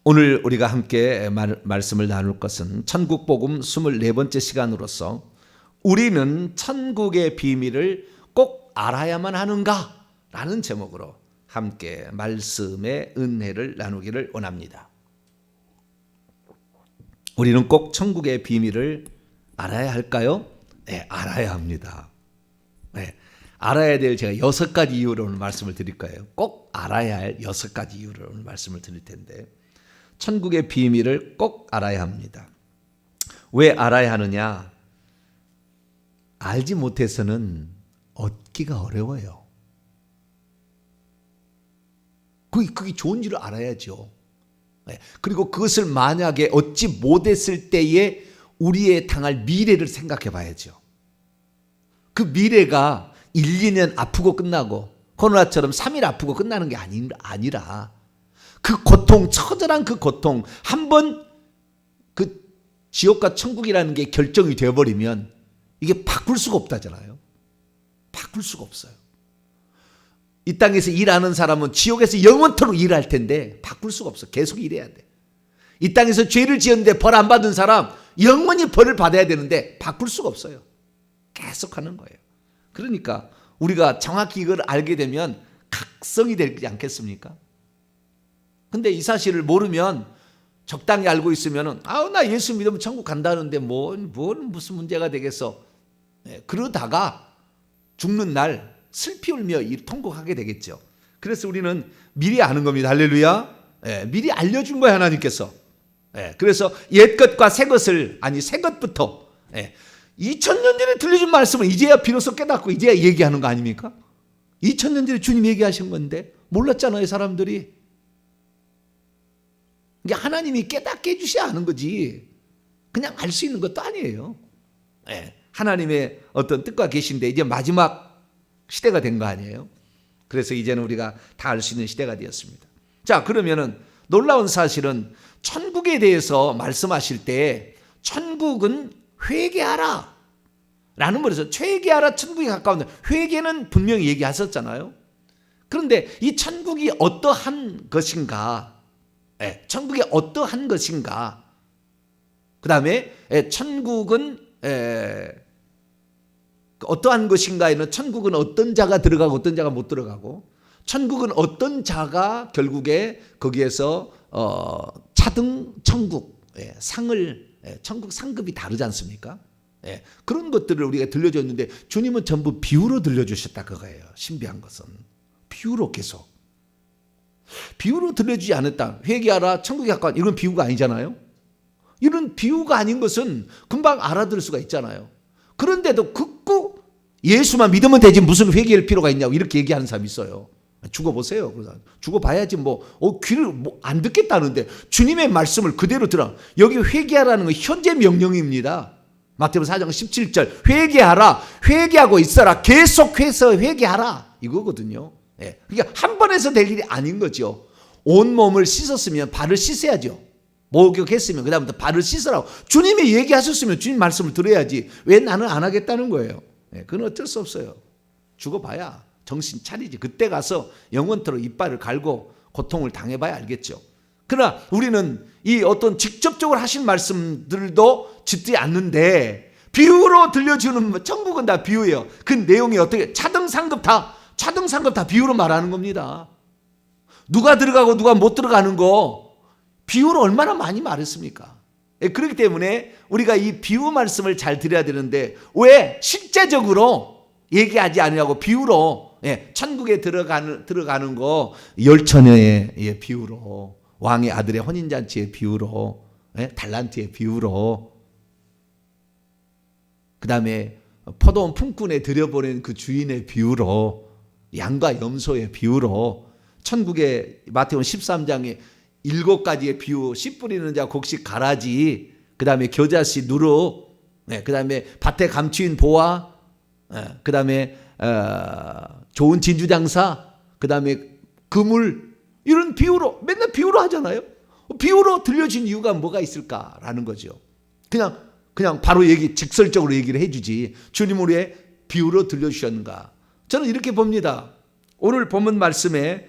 오늘 우리가 함께 말씀을 나눌 것은 천국복음 24번째 시간으로서 우리는 천국의 비밀을 꼭 알아야만 하는가? 라는 제목으로 함께 말씀의 은혜를 나누기를 원합니다. 우리는 꼭 천국의 비밀을 알아야 할까요? 네, 알아야 합니다. 네, 알아야 될 제가 6가지 이유로 오늘 말씀을 드릴 거예요. 꼭 알아야 할 6가지 이유로 오늘 말씀을 드릴 텐데, 천국의 비밀을 꼭 알아야 합니다. 왜 알아야 하느냐? 알지 못해서는 얻기가 어려워요. 그게 좋은지를 알아야죠. 그리고 그것을 만약에 얻지 못했을 때에 우리의 당할 미래를 생각해 봐야죠. 그 미래가 1, 2년 아프고 끝나고 코로나처럼 3일 아프고 끝나는 게 아니라 그 고통, 처절한 그 고통, 한번 그 지옥과 천국이라는 게 결정이 되어버리면 이게 바꿀 수가 없다잖아요. 바꿀 수가 없어요. 이 땅에서 일하는 사람은 지옥에서 영원토록 일할 텐데 바꿀 수가 없어. 계속 일해야 돼. 이 땅에서 죄를 지었는데 벌 안 받은 사람 영원히 벌을 받아야 되는데 바꿀 수가 없어요. 계속 하는 거예요. 그러니까 우리가 정확히 이걸 알게 되면 각성이 되지 않겠습니까? 근데 이 사실을 모르면, 적당히 알고 있으면 나 예수 믿으면 천국 간다는데 무슨 문제가 되겠어. 그러다가 죽는 날 슬피 울며 통곡하게 되겠죠. 그래서 우리는 미리 아는 겁니다. 할렐루야. 미리 알려준 거예요, 하나님께서. 그래서 옛 것과 새 것을, 새 것부터 2000년 전에 들려준 말씀을 이제야 비로소 깨닫고 이제야 얘기하는 거 아닙니까? 2000년 전에 주님 얘기하신 건데 몰랐잖아요, 사람들이. 이게 하나님이 깨닫게 해주셔야 하는 거지 그냥 알 수 있는 것도 아니에요. 하나님의 어떤 뜻과 계신데 이제 마지막 시대가 된 거 아니에요. 그래서 이제는 우리가 다 알 수 있는 시대가 되었습니다. 자, 그러면은 놀라운 사실은 천국에 대해서 말씀하실 때 천국은 회개하라 라는 말에서 회개하라, 천국에 가까운데, 회개는 분명히 얘기하셨잖아요. 그런데 이 천국이 어떠한 것인가, 천국이 어떠한 것인가, 그 다음에 천국은 어떠한 것인가에는 천국은 어떤 자가 들어가고 어떤 자가 못 들어가고, 천국은 어떤 자가 결국에 거기에서 차등 천국 상을, 천국 상급이 다르지 않습니까? 그런 것들을 우리가 들려줬는데 주님은 전부 비유로 들려주셨다 그거예요. 신비한 것은 비유로 계속 비유로 들려주지 않았다. 회개하라, 천국에 가까운, 이건 비유가 아니잖아요. 이런 비유가 아닌 것은 금방 알아들을 수가 있잖아요. 그런데도 극구 예수만 믿으면 되지 무슨 회개할 필요가 있냐고 이렇게 얘기하는 사람이 있어요. 죽어보세요. 죽어봐야지 귀를 안 듣겠다는데 주님의 말씀을 그대로 들어. 여기 회개하라는 건 현재 명령입니다. 마태복음 4장 17절 회개하라, 회개하고 있어라, 계속해서 회개하라 이거거든요. 그러니까 한 번 해서 될 일이 아닌 거죠. 온 몸을 씻었으면 발을 씻어야죠. 목욕했으면 그 다음부터 발을 씻으라고 주님이 얘기하셨으면 주님 말씀을 들어야지 왜 나는 안 하겠다는 거예요. 그건 어쩔 수 없어요. 죽어봐야 정신 차리지. 그때 가서 영원토록 이빨을 갈고 고통을 당해봐야 알겠죠. 그러나 우리는 이 어떤 직접적으로 하신 말씀들도 듣지 않는데 비유로 들려주는, 천국은 다 비유예요. 그 내용이 어떻게, 차등 상급 다 비유로 말하는 겁니다. 누가 들어가고 누가 못 들어가는 거 비유로 얼마나 많이 말했습니까? 그렇기 때문에 우리가 이 비유 말씀을 잘 들어야 되는데 왜 실제적으로 얘기하지 않냐고 비유로, 천국에 들어가는 거 열처녀의 비유로, 왕의 아들의 혼인잔치의 비유로, 달란트의 비유로, 그 다음에 포도원 품꾼에 들여보낸 그 주인의 비유로, 양과 염소의 비유로, 천국의 마태복음 13장에 7가지의 비유, 씨 뿌리는 자 곡식 가라지, 그 다음에 겨자씨 누룩, 그 다음에 밭에 감추인 보화, 그 다음에 좋은 진주장사, 그 다음에 그물, 이런 비유로 맨날 비유로 하잖아요. 비유로 들려진 이유가 뭐가 있을까라는 거죠. 그냥 바로 직설적으로 얘기를 해주지 주님은 왜 비유로 들려주셨는가. 저는 이렇게 봅니다. 오늘 본문 말씀에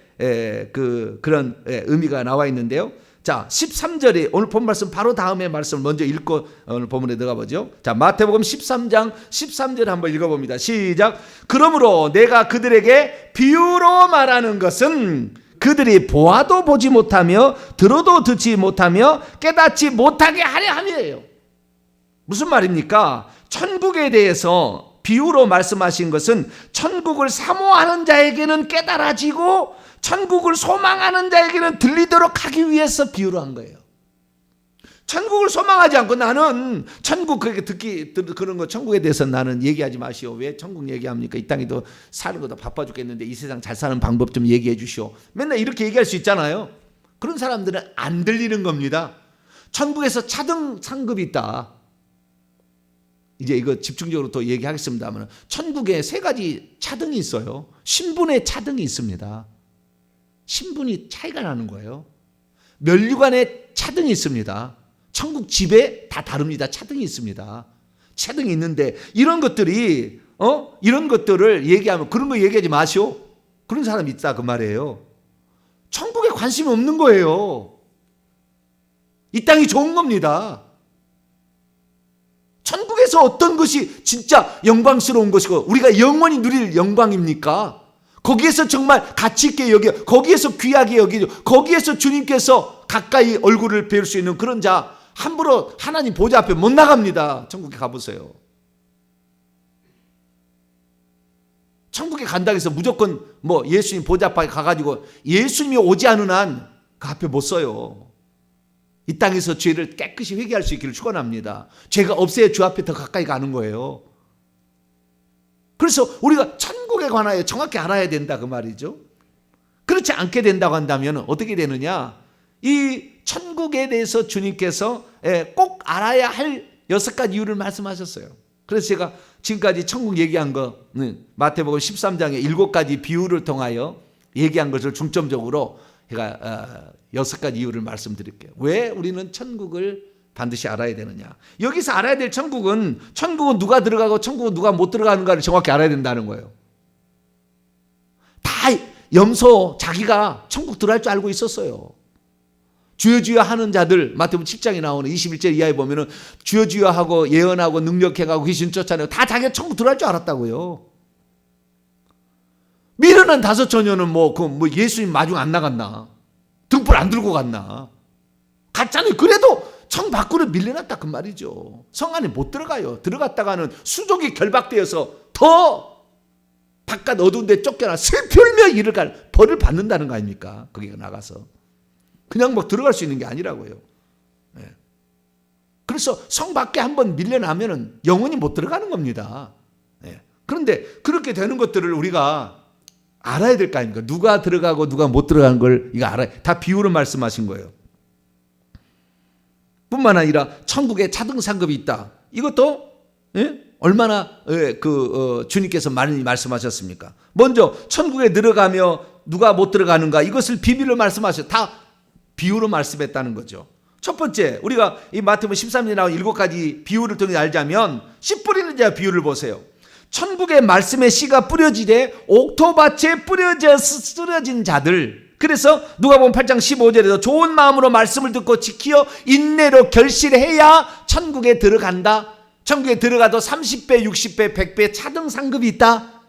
그런 의미가 나와 있는데요. 자, 13절에 오늘 본 말씀 바로 다음에 말씀을 먼저 읽고 오늘 본문에 들어가 보죠. 자, 마태복음 13장 13절 한번 읽어봅니다. 시작. 그러므로 내가 그들에게 비유로 말하는 것은 그들이 보아도 보지 못하며 들어도 듣지 못하며 깨닫지 못하게 하려 함이에요. 무슨 말입니까? 천국에 대해서 비유로 말씀하신 것은 천국을 사모하는 자에게는 깨달아지고 천국을 소망하는 자에게는 들리도록 하기 위해서 비유로 한 거예요. 천국을 소망하지 않고 나는 천국 그런 거 천국에 대해서 나는 얘기하지 마시오. 왜 천국 얘기합니까? 이 땅에도 사는 것도 바빠 죽겠는데 이 세상 잘 사는 방법 좀 얘기해 주시오. 맨날 이렇게 얘기할 수 있잖아요. 그런 사람들은 안 들리는 겁니다. 천국에서 차등 상급이 있다. 이제 이거 집중적으로 또 얘기하겠습니다만 천국에 세 가지 차등이 있어요. 신분의 차등이 있습니다. 신분이 차이가 나는 거예요. 면류관의 차등이 있습니다. 천국 집에 다 다릅니다. 차등이 있습니다. 차등이 있는데 이런 것들이 이런 것들을 얘기하면 그런 거 얘기하지 마시오. 그런 사람이 있다 그 말이에요. 천국에 관심이 없는 거예요. 이 땅이 좋은 겁니다. 천국에서 어떤 것이 진짜 영광스러운 것이고 우리가 영원히 누릴 영광입니까? 거기에서 정말 가치 있게 여겨, 거기에서 귀하게 여기죠. 거기에서 주님께서 가까이 얼굴을 뵐 수 있는 그런 자 함부로 하나님 보좌 앞에 못 나갑니다. 천국에 가보세요. 천국에 간다고 해서 무조건 뭐 예수님 보좌 앞에 가가지고 예수님이 오지 않은 한 그 앞에 못 서요. 이 땅에서 죄를 깨끗이 회개할 수 있기를 축원합니다. 죄가 없어야 주 앞에 더 가까이 가는 거예요. 그래서 우리가 천국에 관하여 정확히 알아야 된다 그 말이죠. 그렇지 않게 된다고 한다면 어떻게 되느냐? 이 천국에 대해서 주님께서 꼭 알아야 할 6가지 이유를 말씀하셨어요. 그래서 제가 지금까지 천국 얘기한 거는 마태복음 13장의 7가지 비유를 통하여 얘기한 것을 중점적으로 제가 6가지 이유를 말씀드릴게요. 왜 우리는 천국을 반드시 알아야 되느냐? 여기서 알아야 될 천국은 누가 들어가고 천국은 누가 못 들어가는가를 정확히 알아야 된다는 거예요. 다 염소 자기가 천국 들어갈 줄 알고 있었어요. 주여 주여 하는 자들 마태복음 10장에 나오는 21절 이하에 보면은 주여 주여 하고 예언하고 능력해가고 귀신 쫓아내고 다 자기가 천국 들어갈 줄 알았다고요. 미련한 5 처녀는 뭐 예수님 마중 안 나갔나? 등불 안 들고 갔나? 갔잖아요. 그래도 성 밖으로 밀려났다 그 말이죠. 성 안에 못 들어가요. 들어갔다가는 수족이 결박되어서 더 바깥 어두운 데 쫓겨나 슬플며 이를 갈 벌을 받는다는 거 아닙니까? 거기가 나가서. 그냥 막 들어갈 수 있는 게 아니라고요. 네. 그래서 성 밖에 한번 밀려나면은 영원히 못 들어가는 겁니다. 네. 그런데 그렇게 되는 것들을 우리가 알아야 될 거 아닙니까? 누가 들어가고 누가 못 들어가는 걸 이거 알아야. 다 비유로 말씀하신 거예요. 뿐만 아니라 천국에 차등 상급이 있다. 이것도 얼마나 주님께서 많이 말씀하셨습니까? 먼저 천국에 들어가며 누가 못 들어가는가 이것을 비밀로 말씀하셨어요. 다 비유로 말씀했다는 거죠. 첫 번째 우리가 이 마태복음 13장에 나온 7가지 비유를 통해 알자면 씨 뿌리는 자 비유를 보세요. 천국의 말씀의 씨가 뿌려지되 옥토밭에 뿌려져 쓰러진 자들. 그래서 누가복음 8장 15절에서 좋은 마음으로 말씀을 듣고 지키어 인내로 결실해야 천국에 들어간다. 천국에 들어가도 30배, 60배, 100배 차등 상급이 있다.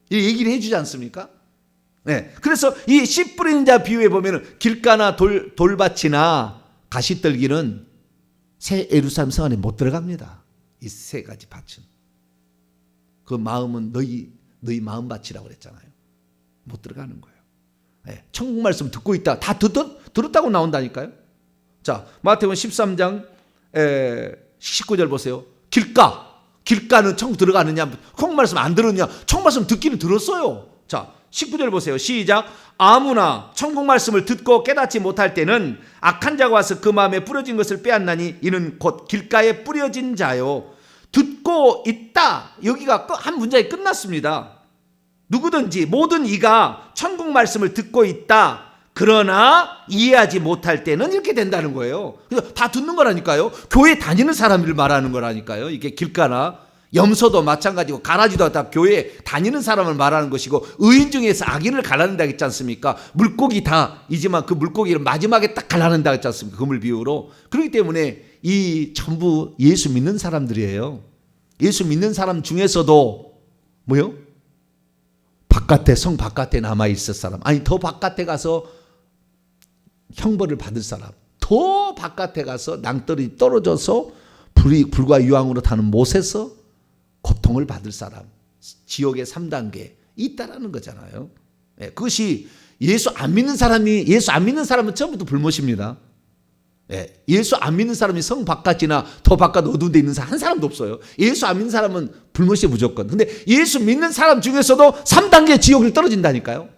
이 얘기를 해주지 않습니까? 네. 그래서 이 씨 뿌리는 자 비유에 보면은 길가나 돌밭이나 가시떨기는 새 예루살렘 성 안에 못 들어갑니다. 이 3가지 밭은. 그 마음은 너희 마음밭이라고 그랬잖아요. 못 들어가는 거예요. 네. 천국 말씀 듣고 있다. 다 들었다고 나온다니까요. 자, 마태복음 13장 19절 보세요. 길가는 천국 들어가느냐? 천국 말씀 안 들었냐? 천국 말씀 듣기는 들었어요. 자, 19절 보세요. 시작. 아무나 천국 말씀을 듣고 깨닫지 못할 때는 악한 자가 와서 그 마음에 뿌려진 것을 빼앗나니 이는 곧 길가에 뿌려진 자요. 듣고 있다. 여기가 한 문장이 끝났습니다. 누구든지 모든 이가 천국 말씀을 듣고 있다. 그러나 이해하지 못할 때는 이렇게 된다는 거예요. 그래서 다 듣는 거라니까요. 교회 다니는 사람들 말하는 거라니까요. 이게 길가나 염소도 마찬가지고 가라지도 다 교회에 다니는 사람을 말하는 것이고 의인 중에서 악인을 갈라낸다 했지 않습니까? 물고기 다이지만 그 물고기를 마지막에 딱 갈라낸다 했지 않습니까? 그물 비유로. 그렇기 때문에 이 전부 예수 믿는 사람들이에요. 예수 믿는 사람 중에서도 뭐요? 바깥에, 성 바깥에 남아있을 사람, 아니 더 바깥에 가서 형벌을 받을 사람, 더 바깥에 가서 낭떠러지 떨어져서 불과 유황으로 타는 못에서 고통을 받을 사람, 지옥의 3단계 있다라는 거잖아요. 그것이 예수 안 믿는 사람은 처음부터 불못입니다. 예수 안 믿는 사람이 성 바깥이나 더 바깥 어두운 데 있는 사람 한 사람도 없어요. 예수 안 믿는 사람은 불못이 무조건. 근데 예수 믿는 사람 중에서도 3단계 지옥을 떨어진다니까요.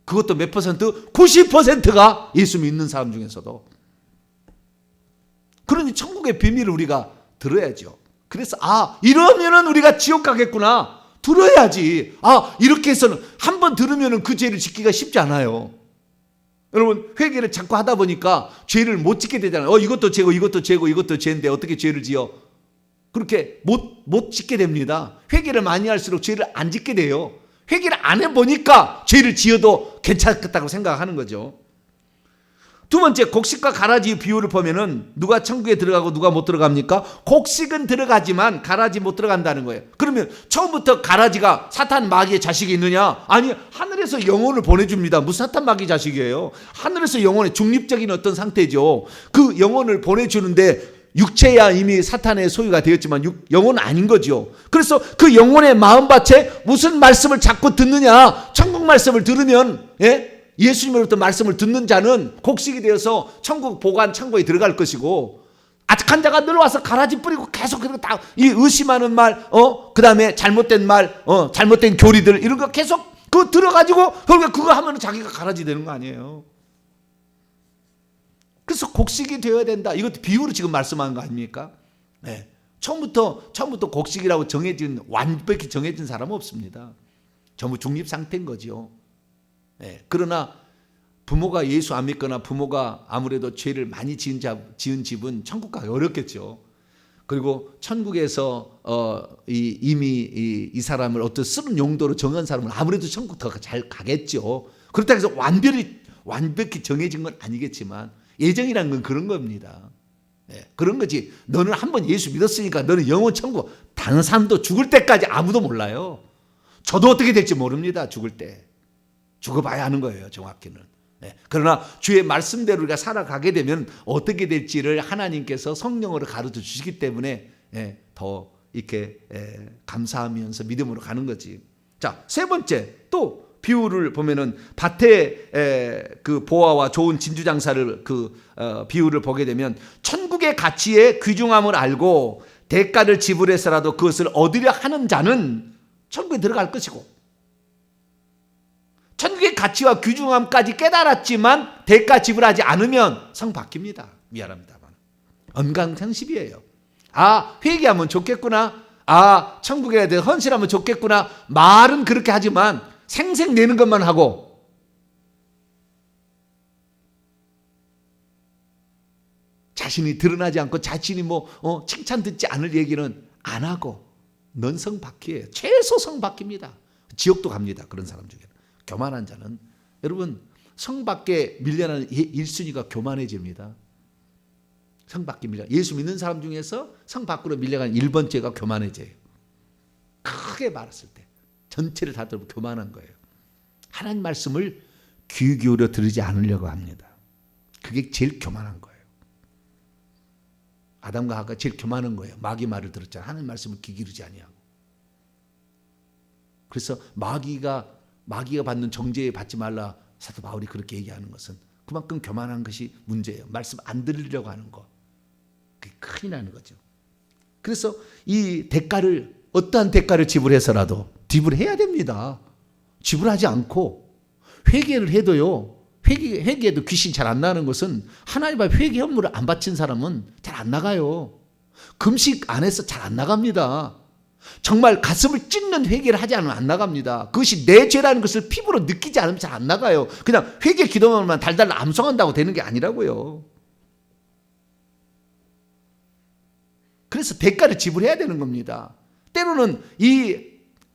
그것도 몇 퍼센트? 90%가 예수 믿는 사람 중에서도. 그러니 천국의 비밀을 우리가 들어야죠. 그래서 이러면은 우리가 지옥 가겠구나. 들어야지. 이렇게 해서는 한 번 들으면은 그 죄를 짓기가 쉽지 않아요. 여러분 회개를 자꾸 하다 보니까 죄를 못 짓게 되잖아요. 이것도 죄고 이것도 죄고 이것도 죄인데 어떻게 죄를 지어? 그렇게 못 짓게 됩니다. 회개를 많이 할수록 죄를 안 짓게 돼요. 회개를 안 해보니까 죄를 지어도 괜찮겠다고 생각하는 거죠. 두 번째, 곡식과 가라지 비유를 보면은 누가 천국에 들어가고 누가 못 들어갑니까? 곡식은 들어가지만 가라지 못 들어간다는 거예요. 그러면 처음부터 가라지가 사탄 마귀의 자식이 있느냐? 아니, 하늘에서 영혼을 보내줍니다. 무슨 사탄 마귀 자식이에요? 하늘에서 영혼의 중립적인 어떤 상태죠. 그 영혼을 보내주는데 육체야 이미 사탄의 소유가 되었지만 영혼은 아닌 거죠. 그래서 그 영혼의 마음밭에 무슨 말씀을 자꾸 듣느냐? 천국 말씀을 들으면 예수님으로부터 말씀을 듣는 자는 곡식이 되어서 천국 보관 창고에 들어갈 것이고, 악한 자가 늘어와서 가라지 뿌리고 계속 이 의심하는 말, 그 다음에 잘못된 말, 잘못된 교리들 이런 거 계속 그거 들어가지고 그러니까 그거 하면 자기가 가라지 되는 거 아니에요. 그래서 곡식이 되어야 된다. 이것도 비유로 지금 말씀하는 거 아닙니까? 처음부터 곡식이라고 완벽히 정해진 사람은 없습니다. 전부 중립 상태인 거죠. 그러나 부모가 예수 안 믿거나 부모가 아무래도 죄를 많이 지은 집은 천국 가기 어렵겠죠. 그리고 천국에서 이미 이 사람을 어떤 쓰는 용도로 정한 사람은 아무래도 천국 더 잘 가겠죠. 그렇다고 해서 완벽히 정해진 건 아니겠지만 예정이라는 건 그런 겁니다. 그런 거지. 너는 한번 예수 믿었으니까 너는 영원 천국. 다른 사람도 죽을 때까지 아무도 몰라요. 저도 어떻게 될지 모릅니다. 죽을 때. 죽어봐야 하는 거예요, 정확히는. 그러나 주의 말씀대로 우리가 살아가게 되면 어떻게 될지를 하나님께서 성령으로 가르쳐 주시기 때문에 더 이렇게 감사하면서 믿음으로 가는 거지. 자, 세 번째 또 비유를 보면은 밭에 그 보화와 좋은 진주 장사를 비유를 보게 되면 천국의 가치의 귀중함을 알고 대가를 지불해서라도 그것을 얻으려 하는 자는 천국에 들어갈 것이고, 천국의 가치와 귀중함까지 깨달았지만 대가 지불하지 않으면 성 바뀝니다. 미안합니다만 언강생십이에요. 회개하면 좋겠구나. 천국에 대해 헌신하면 좋겠구나. 말은 그렇게 하지만 생색 내는 것만 하고 자신이 드러나지 않고 자신이 칭찬 듣지 않을 얘기는 안 하고 넌 성 바퀴예요. 최소 성 바뀝니다. 지옥도 갑니다. 그런 사람 중에는. 교만한 자는 여러분 성 밖에 밀려나는 1순위가 교만해집니다. 성 밖에 예수 믿는 사람 중에서 성 밖으로 밀려가는 1번째가 교만해져요. 크게 말했을 때 전체를 다 들고 교만한 거예요. 하나님 말씀을 귀 기울여 들으지 않으려고 합니다. 그게 제일 교만한 거예요. 아담과 하와가 제일 교만한 거예요. 마귀 말을 들었잖아요. 하나님 말씀을 귀 기울이지 아니하고. 그래서 마귀가 받는 정죄에 받지 말라 사도 바울이 그렇게 얘기하는 것은 그만큼 교만한 것이 문제예요. 말씀 안 들으려고 하는 거. 그게 큰일 나는 거죠. 그래서 이 대가를 어떠한 대가를 지불해서라도 지불해야 됩니다. 지불하지 않고 회개를 해도요. 회개해도 귀신 잘 안 나는 것은 하나님 앞에 회개 헌물을 안 바친 사람은 잘 안 나가요. 금식 안 해서 잘 안 나갑니다. 정말 가슴을 찢는 회개를 하지 않으면 안 나갑니다. 그것이 내 죄라는 것을 피부로 느끼지 않으면 잘 안 나가요. 그냥 회개 기도만 달달 암송한다고 되는 게 아니라고요. 그래서 대가를 지불해야 되는 겁니다. 때로는 이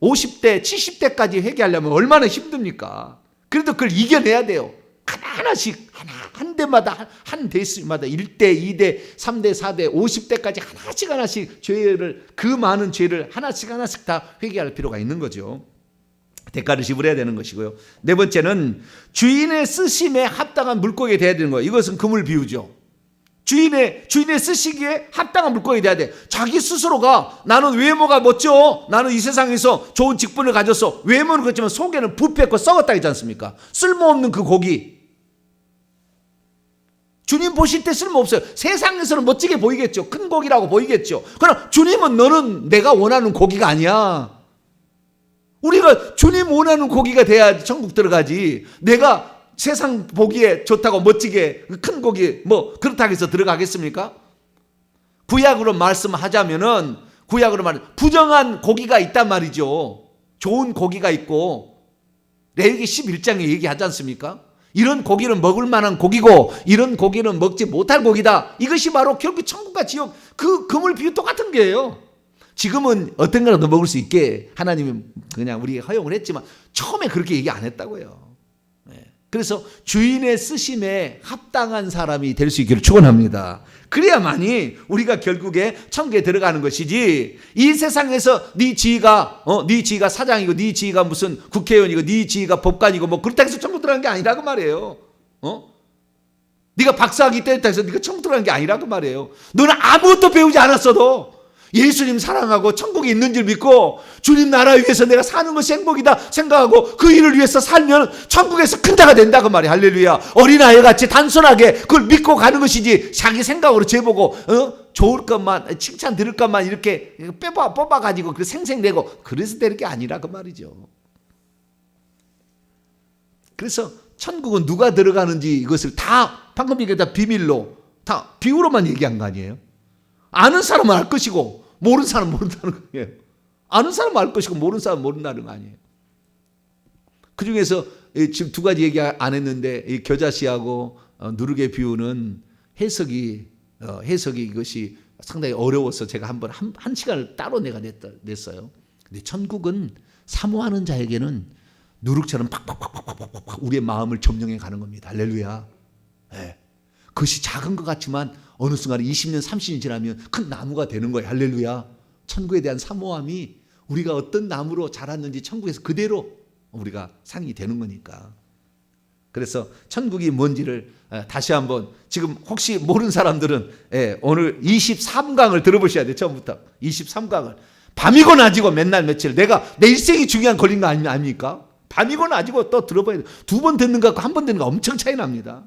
50대, 70대까지 회개하려면 얼마나 힘듭니까? 그래도 그걸 이겨내야 돼요. 하나씩, 한 대마다, 한 대수마다 1대, 2대, 3대, 4대, 50대까지 하나씩 죄를, 그 많은 죄를 하나씩 다 회개할 필요가 있는 거죠. 대가를 지불해야 되는 것이고요. 네 번째는 주인의 쓰심에 합당한 물고기가 돼야 되는 거예요. 이것은 금을 비유죠. 주인의 쓰시기에 합당한 물고기가 돼야 돼. 자기 스스로가 나는 외모가 멋져, 나는 이 세상에서 좋은 직분을 가졌어. 외모는 그렇지만 속에는 부패했고 썩었다 했지 않습니까? 쓸모없는 그 고기. 주님 보실 때 쓸모없어요. 세상에서는 멋지게 보이겠죠. 큰 고기라고 보이겠죠. 그러나 주님은 너는 내가 원하는 고기가 아니야. 우리가 주님 원하는 고기가 돼야 천국 들어가지. 내가 세상 보기에 좋다고 멋지게 큰 고기 뭐 그렇다고 해서 들어가겠습니까? 구약으로 말씀하자면은 부정한 고기가 있단 말이죠. 좋은 고기가 있고 레위기 11장에 얘기하지 않습니까? 이런 고기는 먹을 만한 고기고 이런 고기는 먹지 못할 고기다. 이것이 바로 결국 천국과 지옥 그 금을 비유 똑같은 거예요. 지금은 어떤 거라도 먹을 수 있게 하나님이 그냥 우리가 허용을 했지만 처음에 그렇게 얘기 안 했다고요. 그래서 주인의 쓰심에 합당한 사람이 될 수 있기를 축원합니다. 그래야만이 우리가 결국에 천국에 들어가는 것이지 이 세상에서 네 지위가 사장이고 네 지위가 무슨 국회의원이고 네 지위가 법관이고 뭐 그렇다고 해서 천국 들어가는 게 아니라고 말이에요. 네가 박사학위 떼었다 해서 네가 천국 들어가는 게 아니라고 말이에요. 너는 아무것도 배우지 않았어도 예수님 사랑하고 천국에 있는 줄 믿고 주님 나라 위해서 내가 사는 것이 행복이다 생각하고 그 일을 위해서 살면 천국에서 큰 자가 된다고 말이야. 할렐루야. 어린아이같이 단순하게 그걸 믿고 가는 것이지 자기 생각으로 재보고 좋을 것만 칭찬 들을 것만 이렇게 뽑아가지고 그 생생내고 그래서 되는 게 아니라 그 말이죠. 그래서 천국은 누가 들어가는지 이것을 다 방금 얘기했다 비밀로 다 비유로만 얘기한 거 아니에요. 아는 사람은 알 것이고 모르는 사람은 모른다는 거예요. 아는 사람은 알 것이고 모르는 사람은 모른다는 거 아니에요. 그중에서 지금 두 가지 얘기 안 했는데 이 겨자씨하고 누룩의 비유는 해석이 이것이 상당히 어려워서 제가 한 시간을 따로 내가 냈어요. 근데 천국은 사모하는 자에게는 누룩처럼 팍팍팍팍팍팍 우리의 마음을 점령해 가는 겁니다. 할렐루야. 네. 그것이 작은 것 같지만 어느 순간에 20년, 30년 지나면 큰 나무가 되는 거예요. 할렐루야. 천국에 대한 사모함이 우리가 어떤 나무로 자랐는지 천국에서 그대로 우리가 상이 되는 거니까. 그래서 천국이 뭔지를 다시 한번 지금 혹시 모르는 사람들은 오늘 23강을 들어보셔야 돼요. 처음부터 23강을. 밤이고 낮이고 맨날 며칠 내 일생이 중요한 걸린 거 아닙니까? 밤이고 낮이고 또 들어봐야 돼요. 2번 듣는 것과 한 번 듣는 거 엄청 차이 납니다.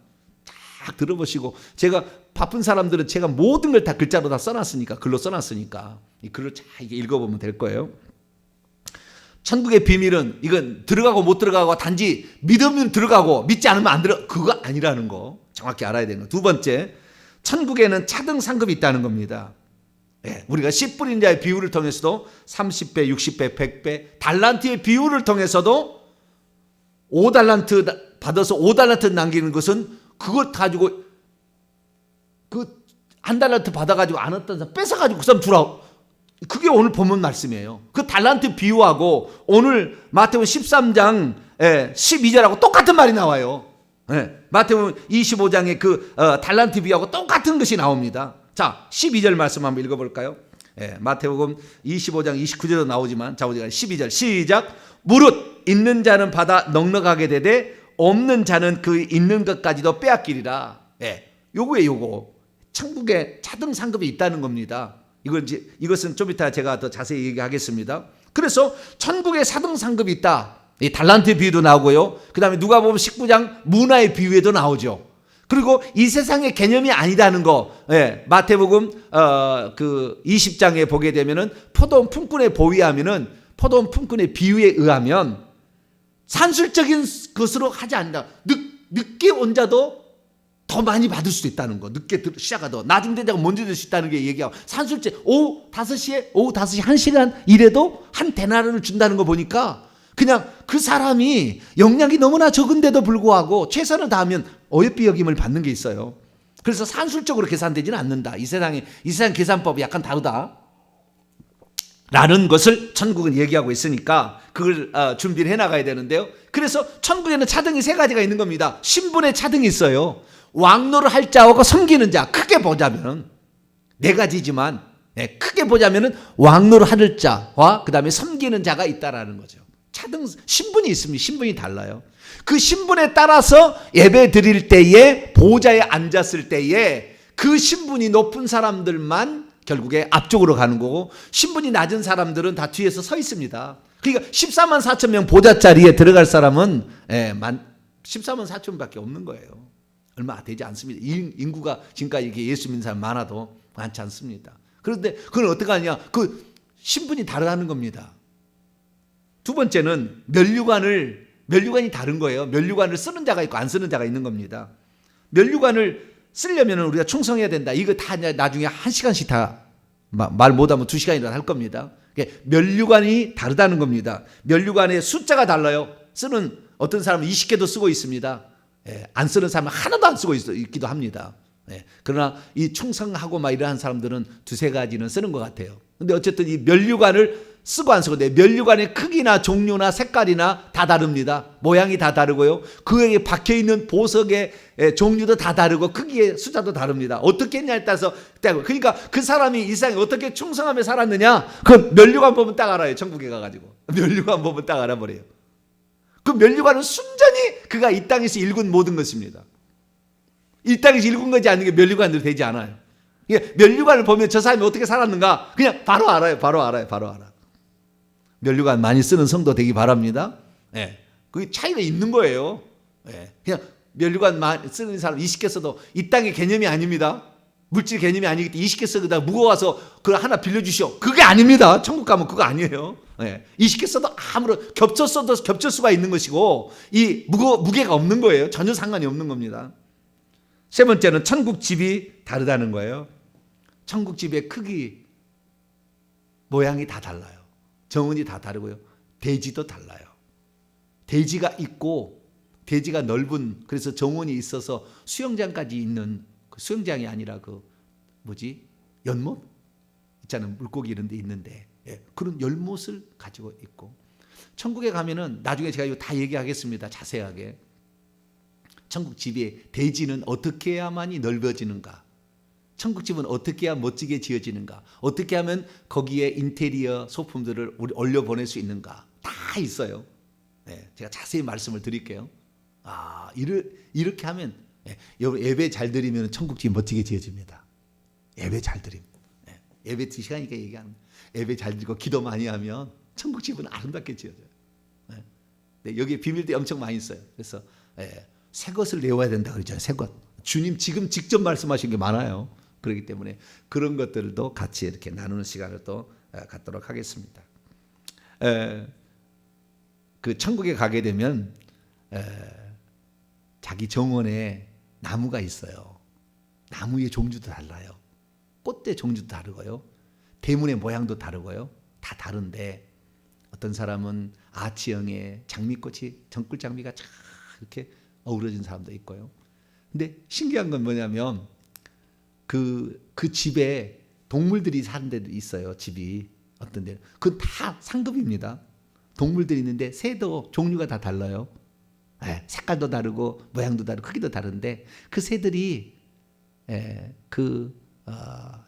딱 들어보시고 제가 바쁜 사람들은 제가 모든 걸 다 글자로 다 써놨으니까 글로 써놨으니까 이 글을 잘 읽어보면 될 거예요. 천국의 비밀은 이건 들어가고 못 들어가고 단지 믿으면 들어가고 믿지 않으면 안 들어 그거 아니라는 거 정확히 알아야 되는 거. 두 번째 천국에는 차등 상급이 있다는 겁니다. 우리가 씨 뿌린 자의 비유를 통해서도 30배, 60배, 100배 달란트의 비유를 통해서도 5달란트 받아서 5달란트 남기는 것은 그것 가지고 그 한 달란트 받아가지고 안 왔던 사람 뺏어가지고 그 사람 주라. 그게 오늘 본문 말씀이에요. 그 달란트 비유하고 오늘 마태복음 13장 12절하고 똑같은 말이 나와요. 마태복음 25장의 그 달란트 비유하고 똑같은 것이 나옵니다. 자 12절 말씀 한번 읽어볼까요? 마태복음 25장 29절도 나오지만 자 12절 시작. 무릇 있는 자는 받아 넉넉하게 되되 없는 자는 그 있는 것까지도 빼앗기리라. 요거 천국에 차등 상급이 있다는 겁니다. 이것은 좀 이따 제가 더 자세히 얘기하겠습니다. 그래서 천국에 차등 상급이 있다. 이 달란트 비유도 나오고요. 그 다음에 누가복음 19장 문화의 비유에도 나오죠. 그리고 이 세상의 개념이 아니다는 거. 마태복음 그 20장에 보게 되면은 포도원 품꾼의 보위하면은 포도원 품꾼의 비유에 의하면 산술적인 것으로 하지 않는다. 늦게 온 자도 더 많이 받을 수도 있다는 거. 늦게 시작하도 나중 된 자가 먼저 될 수 있다는 게 얘기하고 산술제 오후 5시에 1시간 일해도 한 데나리온을 준다는 거 보니까 그냥 그 사람이 역량이 너무나 적은데도 불구하고 최선을 다하면 어여삐 여김을 받는 게 있어요. 그래서 산술적으로 계산되지는 않는다. 이 세상 계산법이 약간 다르다. 라는 것을 천국은 얘기하고 있으니까 그걸 준비를 해나가야 되는데요. 그래서 천국에는 차등이 세 가지가 있는 겁니다. 신분의 차등이 있어요. 왕노를 할 자하고 섬기는 자. 크게 보자면 네 가지지만 크게 보자면 왕노를 할 자와 그 다음에 섬기는 자가 있다라는 거죠. 차등 신분이 있습니다. 신분이 달라요. 그 신분에 따라서 예배 드릴 때에 보좌에 앉았을 때에 그 신분이 높은 사람들만 결국에 앞쪽으로 가는 거고 신분이 낮은 사람들은 다 뒤에서 서 있습니다. 그러니까 14만 4천 명 보좌 자리에 들어갈 사람은 14만 4천 밖에 없는 거예요. 얼마 되지 않습니다. 인구가 지금까지 이렇게 예수 믿는 사람 많아도 많지 않습니다. 그런데 그건 어떻게 하냐? 그 신분이 다르다는 겁니다. 두 번째는 면류관이 다른 거예요. 면류관을 쓰는 자가 있고 안 쓰는 자가 있는 겁니다. 면류관을 쓰려면 우리가 충성해야 된다. 이거 다 나중에 1시간씩 다 말 못하면 2시간이나 할 겁니다. 면류관이 다르다는 겁니다. 면류관의 숫자가 달라요. 쓰는 어떤 사람은 20개도 쓰고 있습니다. 안 쓰는 사람은 하나도 안 쓰고 있기도 합니다. 그러나 이 충성하고 막 이러한 사람들은 두세 가지는 쓰는 것 같아요. 근데 어쨌든 이 면류관을 쓰고 안 쓰고 면류관의 크기나 종류나 색깔이나 다 다릅니다. 모양이 다 다르고요. 그에 박혀있는 보석의 종류도 다 다르고 크기의 숫자도 다릅니다. 어떻게 했냐에 따라서 그러니까 그 사람이 이 세상에 어떻게 충성하며 살았느냐 그 면류관 보면 딱 알아요. 천국에 가가지고 면류관 보면 딱 알아버려요. 그 면류관은 순전히 그가 이 땅에서 일군 모든 것입니다. 이 땅에서 일군 것이 아닌 게 면류관으로 되지 않아요. 면류관을 보면 저 사람이 어떻게 살았는가 그냥 바로 알아요. 바로 알아. 면류관 많이 쓰는 성도 되기 바랍니다. 그게 차이가 있는 거예요. 그냥 면류관 많이 쓰는 사람 20개 써도 이 땅의 개념이 아닙니다. 물질 개념이 아니기 때문에 20개 써다 무거워서 그걸 하나 빌려주시오. 그게 아닙니다. 천국 가면 그거 아니에요. 20개 써도 아무런 겹쳐 써도 겹칠 수가 있는 것이고 이 무게가 없는 거예요. 전혀 상관이 없는 겁니다. 세 번째는 천국 집이 다르다는 거예요. 천국 집의 크기, 모양이 다 달라요. 정원이 다 다르고요. 대지도 달라요. 대지가 있고 대지가 넓은 그래서 정원이 있어서 수영장까지 있는 그 수영장이 아니라 연못 있잖아요. 물고기 이런 데 있는데 그런 연못을 가지고 있고 천국에 가면은 나중에 제가 이거 다 얘기하겠습니다. 자세하게. 천국 집의 대지는 어떻게 해야만이 넓어지는가? 천국 집은 어떻게 해야 멋지게 지어지는가? 어떻게 하면 거기에 인테리어 소품들을 올려보낼 수 있는가? 다 있어요. 제가 자세히 말씀을 드릴게요. 이렇게 하면 예배 잘 드리면 천국 집이 멋지게 지어집니다. 예배 잘 드리면. 예배 2시간이니까 얘기하는 거예요. 예배 잘 드리고 기도 많이 하면 천국 집은 아름답게 지어져요. 여기에 비밀들이 엄청 많이 있어요. 그래서 새 것을 내어야 된다 그러죠. 새 것. 주님 지금 직접 말씀하신 게 많아요. 그렇기 때문에 그런 것들도 같이 이렇게 나누는 시간을 또 갖도록 하겠습니다. 그 천국에 가게 되면 자기 정원에 나무가 있어요. 나무의 종류도 달라요. 꽃대 종류도 다르고요. 대문의 모양도 다르고요. 다 다른데 어떤 사람은 아치형의 장미꽃이 정꿀장미가 쫙 이렇게 어우러진 사람도 있고요. 근데 신기한 건 뭐냐면 그 집에 동물들이 사는 데도 있어요. 집이 어떤 데는 그건 다 상급입니다. 동물들이 있는데 새도 종류가 다 달라요. 색깔도 다르고 모양도 다르고 크기도 다른데 그 새들이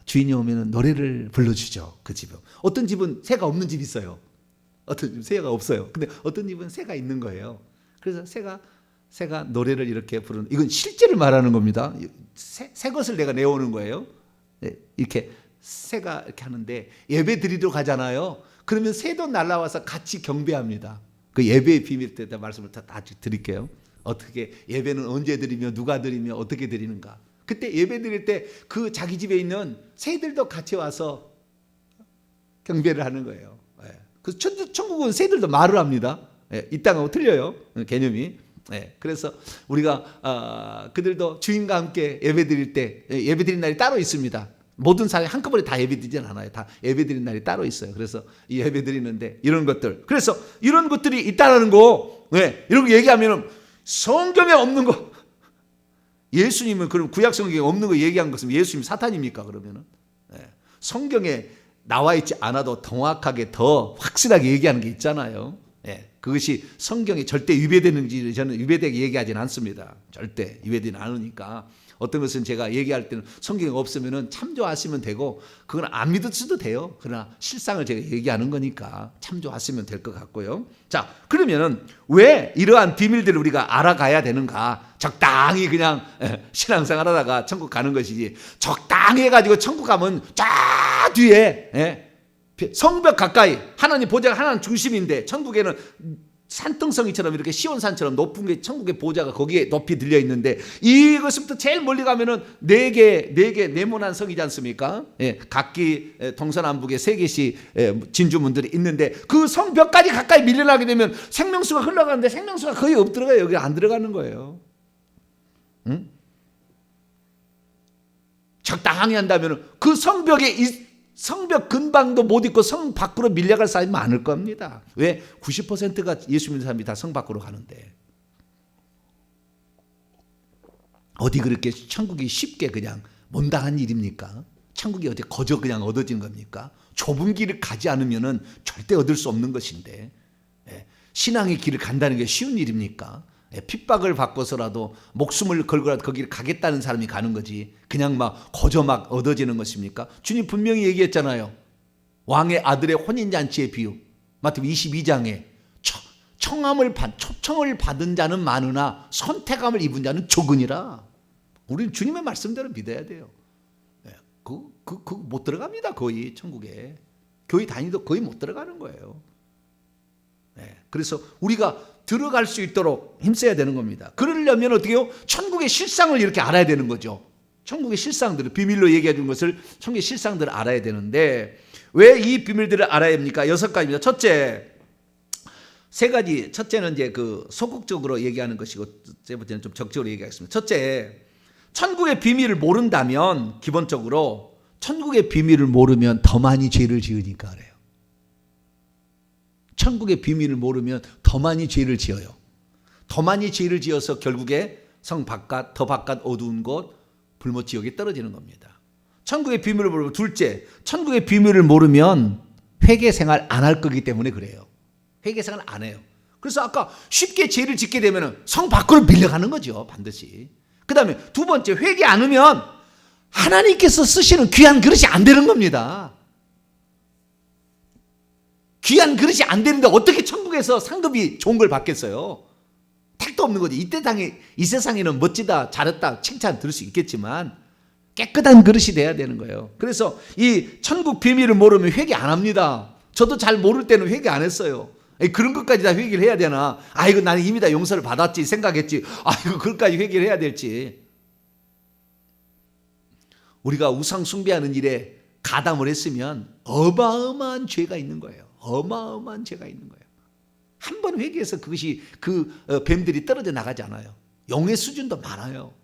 주인이 오면 노래를 불러주죠. 그 집은 어떤 집은 새가 없는 집이 있어요. 어떤 집은 새가 없어요. 근데 어떤 집은 새가 있는 거예요. 그래서 새가 노래를 이렇게 부르는 이건 실제를 말하는 겁니다. 새 것을 내가 내오는 거예요. 이렇게 새가 이렇게 하는데 예배 드리러 가잖아요. 그러면 새도 날라와서 같이 경배합니다. 그 예배의 비밀 때 말씀을 다 드릴게요. 어떻게 예배는 언제 드리며 누가 드리며 어떻게 드리는가. 그때 예배 드릴 때 그 자기 집에 있는 새들도 같이 와서 경배를 하는 거예요. 그래서 천국은 새들도 말을 합니다. 이 땅하고 틀려요. 개념이. 그래서 우리가 그들도 주인과 함께 예배드릴 때 예배드린 날이 따로 있습니다. 모든 사람이 한꺼번에 다 예배드리진 않아요. 다 예배드리는 날이 따로 있어요. 그래서 이 예배드리는데 이런 것들. 그래서 이런 것들이 있다라는 거. 이런 거 얘기하면 성경에 없는 거. 예수님은 그럼 구약 성경에 없는 거 얘기한 것은 예수님 사탄입니까? 그러면은 성경에 나와 있지 않아도 정확하게 더 확실하게 얘기하는 게 있잖아요. 예, 그것이 성경에 절대 위배되는지 저는 위배되게 얘기하지는 않습니다. 절대 위배되지 않으니까. 어떤 것은 제가 얘기할 때는 성경이 없으면 참조하시면 되고 그건 안 믿으셔도 돼요. 그러나 실상을 제가 얘기하는 거니까 참조하시면 될 것 같고요. 자, 그러면은 왜 이러한 비밀들을 우리가 알아가야 되는가? 적당히 그냥 신앙생활 하다가 천국 가는 것이지, 적당히 해가지고 천국 가면 쫙 뒤에 성벽 가까이 하나님 보좌가 하나님 중심인데, 천국에는 산등성이처럼 이렇게 시온산처럼 높은 게 천국의 보좌가 거기에 높이 들려 있는데, 이것부터 제일 멀리 가면은 네 개 네모난 성이지 않습니까? 각기 동서남북에 3개씩 진주문들이 있는데, 그 성벽까지 가까이 밀려나게 되면 생명수가 흘러가는데 생명수가 거의 없들어가요. 여기 안 들어가는 거예요. 응? 적당히 한다면 그 성벽 근방도 못 있고 성 밖으로 밀려갈 사람이 많을 겁니다. 왜? 90%가 예수 믿는 사람이 다 성 밖으로 가는데. 어디 그렇게 천국이 쉽게 그냥 못당한 일입니까? 천국이 어디 거저 그냥 얻어진 겁니까? 좁은 길을 가지 않으면 절대 얻을 수 없는 것인데, 신앙의 길을 간다는 게 쉬운 일입니까? 핍박을 받고서라도 목숨을 걸고라도 거기를 가겠다는 사람이 가는 거지, 그냥 막 거저 막 얻어지는 것입니까? 주님 분명히 얘기했잖아요. 왕의 아들의 혼인잔치의 비유, 마태복음 22장에 초청을 받은 자는 많으나 선택함을 입은 자는 적으니라. 우리는 주님의 말씀대로 믿어야 돼요. 못 들어갑니다. 거의 천국에 교회 다니도 거의 못 들어가는 거예요. 그래서 우리가 들어갈 수 있도록 힘써야 되는 겁니다. 그러려면 어떻게 해요? 천국의 실상을 이렇게 알아야 되는 거죠. 천국의 실상들을, 비밀로 얘기해 준 것을, 천국의 실상들을 알아야 되는데, 왜 이 비밀들을 알아야 합니까? 6가지입니다. 첫째, 3가지. 첫째는 이제 그 소극적으로 얘기하는 것이고, 세 번째는 좀 적극적으로 얘기하겠습니다. 첫째, 천국의 비밀을 모른다면, 기본적으로 천국의 비밀을 모르면 더 많이 죄를 지으니까 그래요. 천국의 비밀을 모르면 더 많이 죄를 지어요. 더 많이 죄를 지어서 결국에 성 바깥, 더 바깥 어두운 곳, 불못 지옥에 떨어지는 겁니다. 천국의 비밀을 모르면, 둘째, 천국의 비밀을 모르면 회개 생활 안 할 거기 때문에 그래요. 회개 생활 안 해요. 그래서 아까 쉽게 죄를 짓게 되면 성 밖으로 밀려가는 거죠, 반드시. 그 다음에 두 번째, 회개 안 하면 하나님께서 쓰시는 귀한 그릇이 안 되는 겁니다. 귀한 그릇이 안 되는데 어떻게 천국에서 상급이 좋은 걸 받겠어요? 택도 없는 거지. 이 세상에는 멋지다, 잘했다, 칭찬 들을 수 있겠지만 깨끗한 그릇이 돼야 되는 거예요. 그래서 이 천국 비밀을 모르면 회개 안 합니다. 저도 잘 모를 때는 회개 안 했어요. 그런 것까지 다 회개를 해야 되나? 아이고, 나는 이미 다 용서를 받았지 생각했지. 아이고, 그것까지 회개를 해야 될지. 우리가 우상 숭배하는 일에 가담을 했으면 어마어마한 죄가 있는 거예요. 어마어마한 죄가 있는 거예요. 한 번 회개해서 그것이 뱀들이 떨어져 나가지 않아요. 용의 수준도 많아요.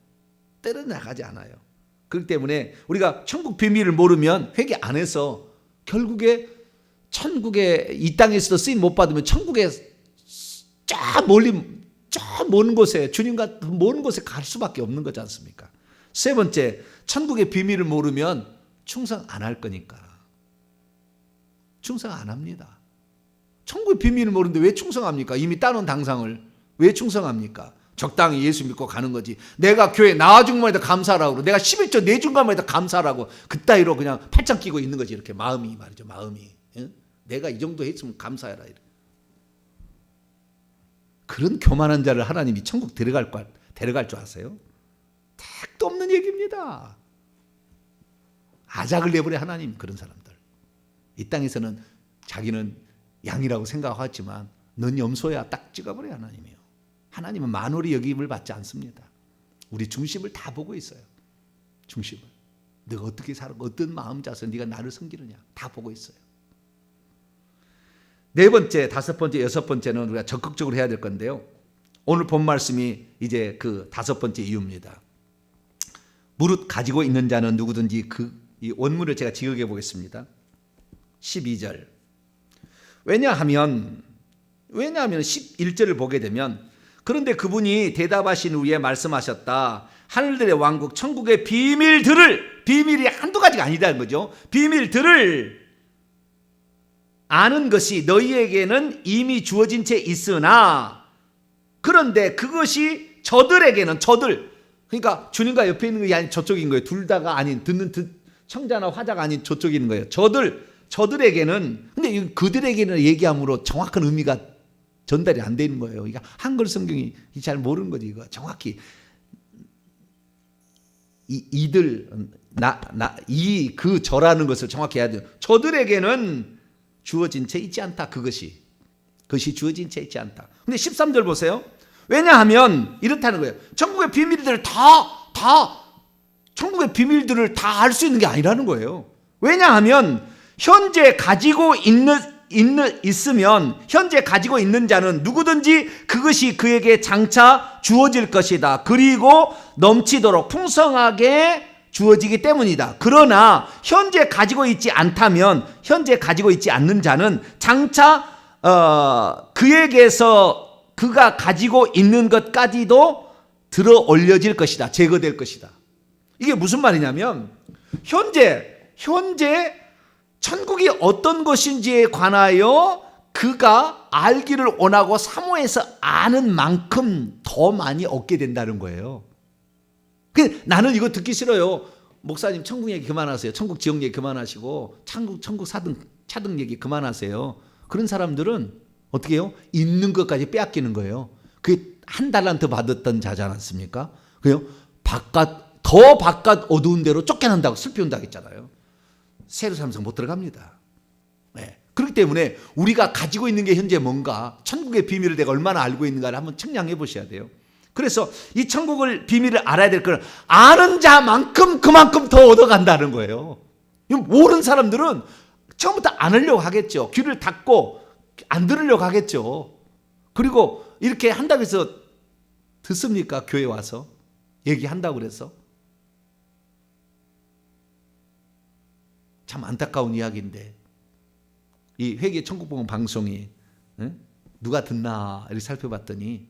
떨어져 나가지 않아요. 그렇기 때문에 우리가 천국 비밀을 모르면 회개 안 해서 결국에 천국에, 이 땅에서도 쓰임 못 받으면 천국에 쫙 먼 곳에, 주님과 먼 곳에 갈 수밖에 없는 거지 않습니까? 세 번째, 천국의 비밀을 모르면 충성 안 할 거니까. 충성 안 합니다. 천국의 비밀을 모르는데 왜 충성합니까? 이미 따놓은 당상을 왜 충성합니까? 적당히 예수 믿고 가는 거지. 내가 교회 나와준 것만 해도 감사하라고, 내가 11조 내준 것만 해도 감사하라고, 그따위로 그냥 팔짱 끼고 있는 거지. 이렇게 마음이 말이죠. 마음이. 내가 이 정도 했으면 감사해라. 그런 교만한 자를 하나님이 천국 데려갈 줄 아세요? 택도 없는 얘기입니다. 아작을 내버려 하나님, 그런 사람들. 이 땅에서는 자기는 양이라고 생각하지만 넌 염소야 딱 찍어버려 하나님이요. 하나님은 만월이 여김을 받지 않습니다. 우리 중심을 다 보고 있어요. 중심을. 네가 어떻게 살고 어떤 마음 자서 네가 나를 섬기느냐 다 보고 있어요. 네 번째, 다섯 번째, 여섯 번째는 우리가 적극적으로 해야 될 건데요. 오늘 본 말씀이 이제 그 다섯 번째 이유입니다. 무릇 가지고 있는 자는 누구든지 이 원문을 제가 지역해 보겠습니다. 12절. 왜냐하면 11절을 보게 되면, 그런데 그분이 대답하신 후에 말씀하셨다. 하늘들의 왕국 천국의 비밀들을, 비밀이 한두 가지가 아니다는 거죠. 비밀들을 아는 것이 너희에게는 이미 주어진 채 있으나 그런데 그것이 저들에게는 그러니까 주님과 옆에 있는 것이 아닌 저쪽인 거예요. 둘 다가 아닌 듣는 청자나 화자가 아닌 저쪽에 있는 거예요. 저들에게는 근데 그들에게는 얘기함으로 정확한 의미가 전달이 안 되는 거예요. 그러니까 한글 성경이 잘 모르는 거지. 이거 정확히 그 저라는 것을 정확히 해야 돼요. 저들에게는 주어진 채 있지 않다. 그것이 주어진 채 있지 않다. 근데 13절 보세요. 왜냐하면 이렇다는 거예요. 천국의 비밀들을 천국의 비밀들을 다 알 수 있는 게 아니라는 거예요. 왜냐하면 현재 가지고 있으면 현재 가지고 있는 자는 누구든지 그것이 그에게 장차 주어질 것이다. 그리고 넘치도록 풍성하게 주어지기 때문이다. 그러나 현재 가지고 있지 않다면 현재 가지고 있지 않는 자는 장차 그에게서 그가 가지고 있는 것까지도 들어 올려질 것이다. 제거될 것이다. 이게 무슨 말이냐면 현재 천국이 어떤 것인지에 관하여 그가 알기를 원하고 사모해서 아는 만큼 더 많이 얻게 된다는 거예요. 나는 이거 듣기 싫어요. 목사님 천국 얘기 그만하세요. 천국 지역 얘기 그만하시고 천국 차등 얘기 그만하세요. 그런 사람들은 어떻게 해요? 있는 것까지 빼앗기는 거예요. 그게 한 달란트 받았던 자지 않았습니까? 그래요? 더 바깥 어두운 데로 쫓겨난다고 슬피운다고 했잖아요. 새로 살면서 못 들어갑니다. 네. 그렇기 때문에 우리가 가지고 있는 게 현재 뭔가 천국의 비밀을 내가 얼마나 알고 있는가를 한번 측량해 보셔야 돼요. 그래서 이 천국을 비밀을 알아야 될 거는 아는 자만큼 그만큼 더 얻어간다는 거예요. 모르는 사람들은 처음부터 안 하려고 하겠죠. 귀를 닫고 안 들으려고 하겠죠. 그리고 이렇게 한다고 해서 듣습니까? 교회 와서 얘기한다고 그래서. 참 안타까운 이야기인데 이 회개 천국복음 방송이 누가 듣나 이렇게 살펴봤더니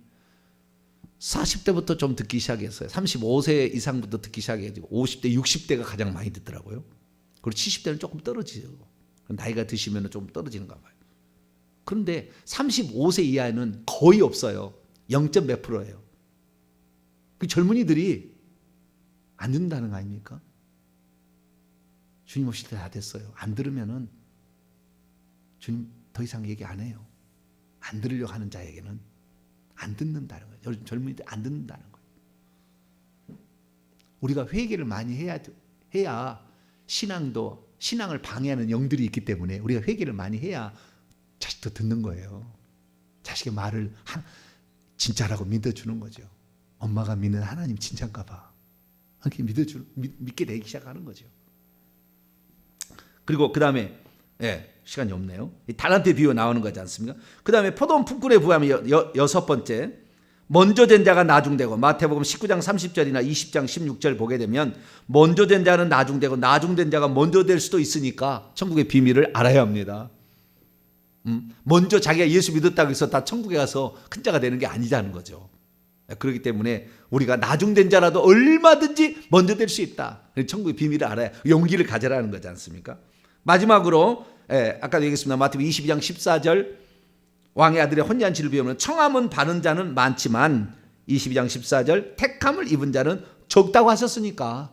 40대부터 좀 듣기 시작했어요. 35세 이상부터 듣기 시작해가지고 50대, 60대가 가장 많이 듣더라고요. 그리고 70대는 조금 떨어지죠. 나이가 드시면 좀 떨어지는가 봐요. 그런데 35세 이하는 거의 없어요. 0. 몇 %예요. 그 젊은이들이 안 듣는다는 거 아닙니까? 주님 오실 때 다 됐어요. 안 들으면은 주님 더 이상 얘기 안 해요. 안 들으려고 하는 자에게는 안 듣는다는 거예요. 요즘 젊은이들 안 듣는다는 거예요. 우리가 회개를 많이 해야 신앙을 방해하는 영들이 있기 때문에 우리가 회개를 많이 해야 자식도 듣는 거예요. 자식의 말을 진짜라고 믿어주는 거죠. 엄마가 믿는 하나님 진짜인가 봐. 이렇게 믿게 되기 시작하는 거죠. 그리고 그 다음에 시간이 없네요. 달란트의 비유 나오는 거지 않습니까? 그 다음에 포도원 품꾼의 부함이 6번째. 먼저 된 자가 나중되고 마태복음 19장 30절이나 20장 16절 보게 되면 먼저 된 자는 나중되고 나중된 자가 먼저 될 수도 있으니까 천국의 비밀을 알아야 합니다. 먼저 자기가 예수 믿었다고 해서 다 천국에 가서 큰 자가 되는 게 아니자는 거죠. 그렇기 때문에 우리가 나중된 자라도 얼마든지 먼저 될 수 있다. 천국의 비밀을 알아야 용기를 가져라는 거지 않습니까? 마지막으로 아까도 얘기했습니다. 마태복음 22장 14절 왕의 아들의 혼잔치를 비우면 청함은 받은 자는 많지만 22장 14절 택함을 입은 자는 적다고 하셨으니까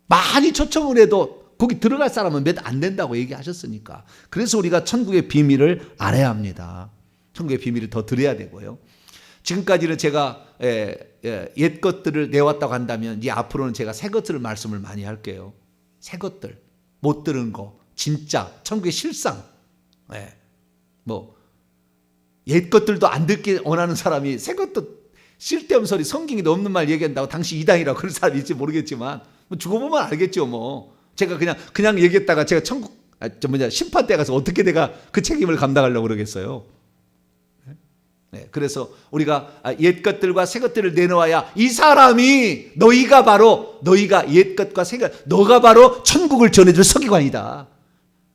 많이 초청을 해도 거기 들어갈 사람은 몇 안 된다고 얘기하셨으니까 그래서 우리가 천국의 비밀을 알아야 합니다. 천국의 비밀을 더 들어야 되고요. 지금까지는 제가 옛 것들을 내왔다고 한다면 이제 앞으로는 제가 새 것들을 말씀을 많이 할게요. 새 것들, 못 들은 거, 진짜 천국의 실상. 옛 것들도 안 듣기 원하는 사람이 새 것도 쓸데없는 소리 성경에도 없는 말 얘기한다고 당신 이단이라고 그런 사람이 있을지 모르겠지만 죽어보면 알겠죠. 제가 그냥 얘기했다가 제가 심판대 가서 어떻게 내가 그 책임을 감당하려고 그러겠어요. 그래서 우리가 옛 것들과 새 것들을 내놓아야 이 사람이 너희가 옛 것과 새 것, 너가 바로 천국을 전해줄 서기관이다.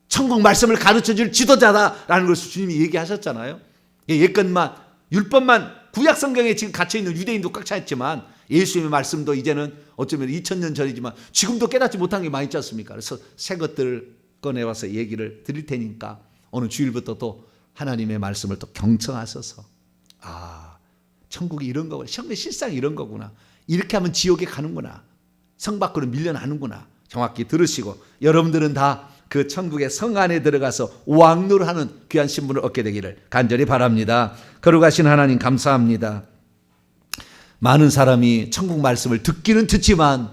천국 말씀을 가르쳐줄 지도자다라는 것을 주님이 얘기하셨잖아요. 옛 것만 율법만 구약 성경에 지금 갇혀있는 유대인도 꽉 차있지만 예수님의 말씀도 이제는 어쩌면 2000년 전이지만 지금도 깨닫지 못한 게 많이 있지 않습니까? 그래서 새 것들을 꺼내와서 얘기를 드릴 테니까 오늘 주일부터 또 하나님의 말씀을 또 경청하셔서 천국이 이런 거구나. 실상 이런 거구나. 이렇게 하면 지옥에 가는구나. 성 밖으로 밀려나는구나. 정확히 들으시고 여러분들은 다 그 천국의 성 안에 들어가서 왕노릇하는 귀한 신분을 얻게 되기를 간절히 바랍니다. 거룩하신 하나님 감사합니다. 많은 사람이 천국 말씀을 듣기는 듣지만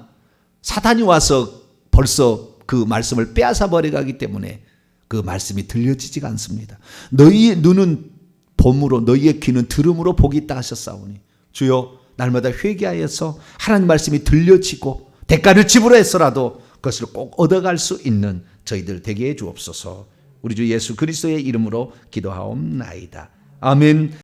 사단이 와서 벌써 그 말씀을 빼앗아 버려가기 때문에 그 말씀이 들려지지가 않습니다. 너희의 눈은 봄으로 너희의 귀는 들음으로 복이 있다 하셨사오니 주여 날마다 회개하여서 하나님 말씀이 들려지고 대가를 지불해서라도 그것을 꼭 얻어갈 수 있는 저희들 되게 해 주옵소서. 우리 주 예수 그리스도의 이름으로 기도하옵나이다. 아멘.